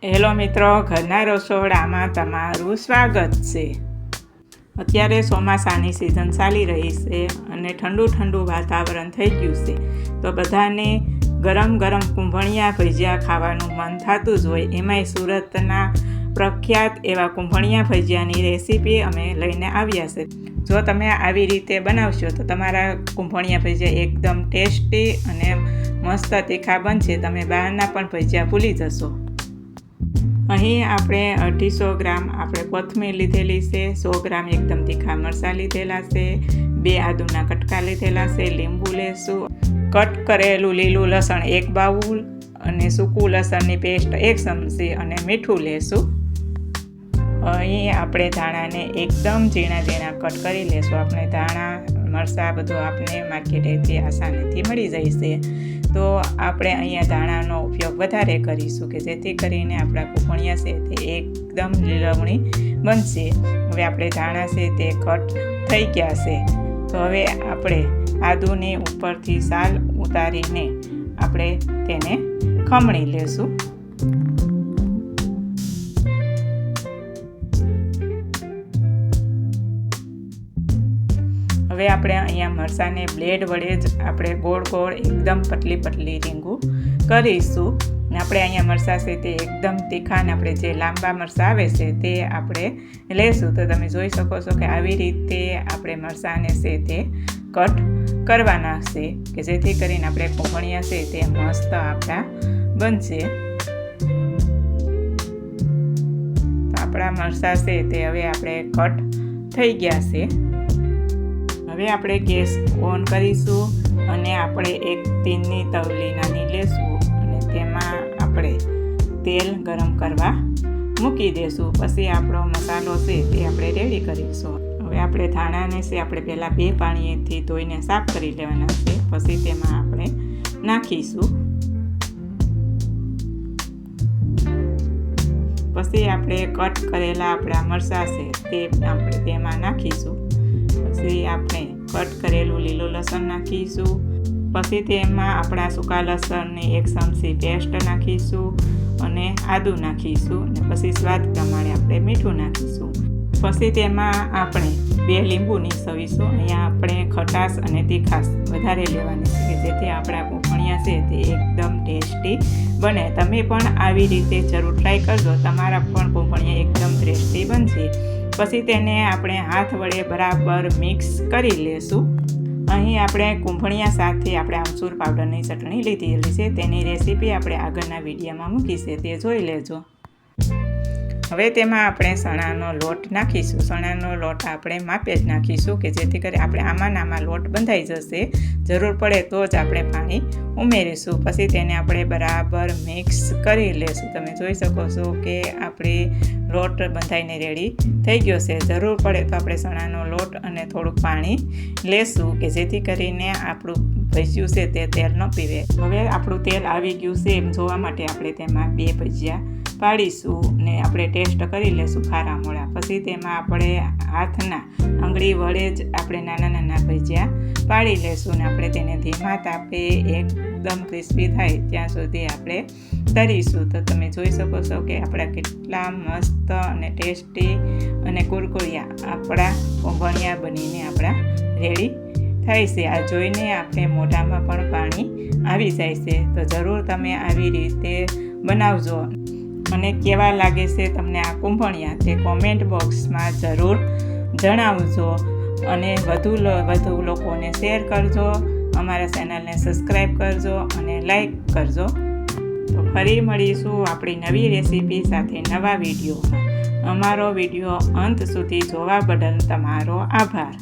Hello મિત્રો, ઘરના રસોડામાં તમારું સ્વાગત છે। અત્યારે ચોમાસાની સિઝન ચાલી રહી છે અને ઠંડુ વાતાવરણ થઈ ગયું છે, તો બધાને ગરમ ગરમ કુંભણિયા ભજીયા ખાવાનું મન થતું જ હોય। એમાંય સુરતના પ્રખ્યાત એવા કુંભણિયા ભજીયાની રેસીપી અમે લઈને આવ્યા છે। જો તમે આવી રીતે બનાવશો તો તમારા કુંભણિયા ભજીયા એકદમ ટેસ્ટી અને મસ્ત તીખા બનશે। તમે બહારના પણ ભજીયા ભૂલી જશો। અહીં આપણે 250 ગ્રામ આપણે કોથમીર લીધેલી છે, 100 ગ્રામ એકદમ તીખા મરચાં લીધેલા છે, 2 આદુના કટકા લીધેલા છે, લીંબુ લેશું, કટ કરેલું લીલું લસણ 1 બાઉલ અને સૂકું લસણની પેસ્ટ 1 ચમચી અને મીઠું લેશું। અહીં આપણે ધાણાને એકદમ ઝીણા કટ કરી લેશું। આપણે ધાણા મરચાં બધું આપણે માર્કેટેથી આસાનીથી મળી જાય છે, તો આપણે અહીંયા ધાણાનો ઉપયોગ વધારે કરીશું કે જેથી કરીને આપણા કુંભણિયા છે તે એકદમ લીલવણી બનશે। હવે આપણે ધાણા છે તે કટ થઈ ગયા છે, તો હવે આપણે આદુની ઉપરથી સાલ ઉતારીને આપણે તેને ખમણી લેશું। હવે આપણે અહીંયા મરચાંને બ્લેડ વડે જ આપણે ગોળ એકદમ પતલી રીંગું કરીશું। ને આપણે અહીંયા મરચાં છે તે એકદમ તીખા ને આપણે જે લાંબા મરચાં આવે છે તે આપણે લેશું। તો તમે જોઈ શકો છો કે આવી રીતે આપણે મરચાંને છે તે કટ કરવાના છે કે જેથી કરીને આપણે કુંભણિયા છે તે મસ્ત આપણા બનશે। તો આપણા મરચાં છે તે હવે આપણે કટ થઈ ગયા છે। હવે આપણે ગેસ ઓન કરીશું અને આપણે એક તીનની તવલી નાની લેશું અને તેમાં આપણે તેલ ગરમ કરવા મૂકી દેશું। પછી આપણો મસાલો છે તે આપણે રેડી કરીશું। હવે આપણે ધાણાને છે આપણે પહેલાં 2 પાણીથી ધોઈને સાફ કરી લેવાના છે, પછી તેમાં આપણે નાખીશું। પછી આપણે કટ કરેલા આપણા મરચાં છે તે આપણે તેમાં નાખીશું। પછી આપણે કટ કરેલું લીલું લસણ નાખીશું। પછી તેમાં આપણા સૂકા લસણની 1 ચમચી પેસ્ટ નાખીશું અને આદું નાખીશું અને પછી સ્વાદ પ્રમાણે આપણે મીઠું નાખીશું। પછી તેમાં આપણે 2 લીંબુ નીસવીશું। અહીંયા આપણે ખટાશ અને તીખાશ વધારે લેવાની છે કે જેથી આપણા કુંભણિયા છે તે એકદમ ટેસ્ટી બને। તમે પણ આવી રીતે જરૂર ટ્રાય કરજો, તમારા પણ કુંભણિયા એકદમ ટેસ્ટી બનશે। પછી તેને આપણે હાથ વડે બરાબર મિક્સ કરી લેશું। અહીં આપણે કુંભણિયા સાથે આપણે આમચૂર પાવડરની ચટણી લીધેલી છે, તેની રેસીપી આપણે આગળના વિડીયોમાં મૂકી છે, તે જોઈ લેજો। હવે તેમાં આપણે ચણાનો લોટ નાખીશું। ચણાનો લોટ આપણે માપે જ નાખીશું કે જેથી કરી આપણે આમાં લોટ બંધાઈ જશે। જરૂર પડે તો જ આપણે પાણી ઉમેરીશું। પછી તેને આપણે બરાબર મિક્સ કરી લેશું। તમે જોઈ શકો છો કે આપણે લોટ બંધાઈને રેડી થઈ ગયો છે। જરૂર પડે તો આપણે ચણાનો લોટ અને થોડુંક પાણી લેશું કે જેથી કરીને આપણું ભજીયું છે તે તેલ ન પીવે। હવે આપણું તેલ આવી ગયું છે એમ જોવા માટે આપણે તેમાં 2 ભજીયા પાડીશું ને આપણે ટેસ્ટ કરી લેશું ખારા મોળા। પછી તેમાં આપણે હાથના આંગળી વડે જ આપણે નાના ભજીયા પાડી લેશું ને આપણે તેને ધીમા તાપે એકદમ ક્રિસ્પી થાય ત્યાં સુધી આપણે તળીશું। તો તમે જોઈ શકો છો કે આપણા કેટલા મસ્ત અને ટેસ્ટી અને કુરકુરિયા આપણા કુંભણિયા બનીને આપણા રેડી થાય છે। આ જોઈને આપણે મોઢામાં પણ પાણી આવી જાય છે। તો જરૂર તમે આવી રીતે બનાવજો અને કેવા લાગે છે તમને આ કુંભણિયા તે કોમેન્ટ બોક્સમાં જરૂર જણાવજો અને વધુ લોકોને શેર કરજો। અમારા ચેનલને સબસ્ક્રાઈબ કરજો અને લાઈક કરજો। તો ફરી મળીશું આપણી નવી રેસીપી સાથે નવા વિડીયોમાં। અમારો વિડીયો અંત સુધી જોવા બદલ તમારો આભાર।